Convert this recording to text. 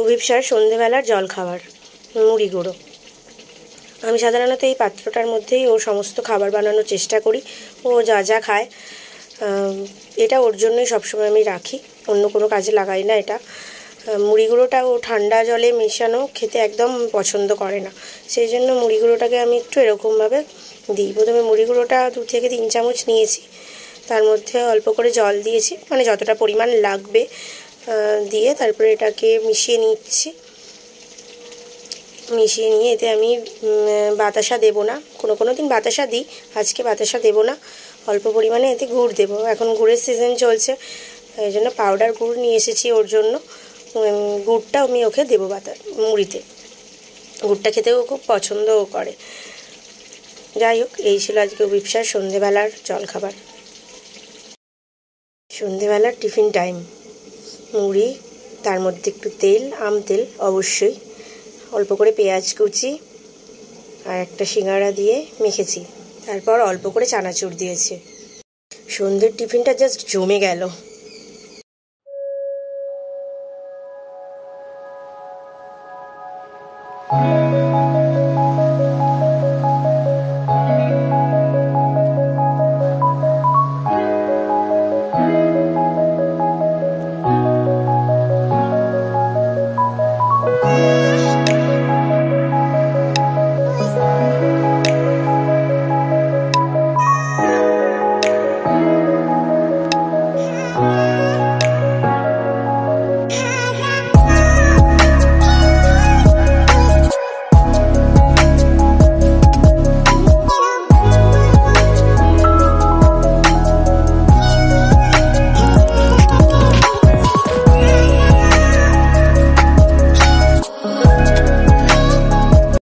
অভিপ্সার সন্ধেবেলার জল খাবার মুড়ি গুঁড়ো। আমি সাধারণত এই পাত্রটার মধ্যেই ওর সমস্ত খাবার বানানোর চেষ্টা করি। ও যা যা খায় এটা ওর জন্যই সবসময় আমি রাখি, অন্য কোনো কাজে লাগাই না। এটা মুড়ি গুঁড়োটা ও ঠান্ডা জলে মেশানো খেতে একদম পছন্দ করে না, সেই জন্য মুড়ি গুঁড়োটাকে আমি একটু এরকমভাবে দিই। প্রথমে মুড়ি গুঁড়োটা 2 থেকে 3 চামচ নিয়েছি, তার মধ্যে অল্প করে জল দিয়েছি, মানে যতটা পরিমাণ লাগবে দিয়ে তারপরে এটাকে মিশিয়ে নিচ্ছি। মিশিয়ে নিয়ে এতে আমি বাতাসা দেবো না, কোনো দিন বাতাসা দিই, আজকে বাতাসা দেবো না। অল্প পরিমাণে এতে গুড় দেবো, এখন গুড়ের সিজন চলছে, এই জন্য পাউডার গুড় নিয়ে এসেছি ওর জন্য। গুড়টা আমি ওকে দেবো মুড়িতে, গুড়টা খেতেও খুব পছন্দও করে। যাই হোক, এই ছিল আজকে অভিপ্সার সন্ধেবেলার জলখাবার। সন্ধেবেলার টিফিন টাইম, মুড়ি, তার মধ্যে একটু তেল, আম তেল অবশ্যই, অল্প করে পেঁয়াজ কুচি আর একটা সিঙ্গাড়া দিয়ে মেখেছি, তারপর অল্প করে চানাচুর দিয়েছে। সন্ধ্যের টিফিনটা জাস্ট জমে গেল।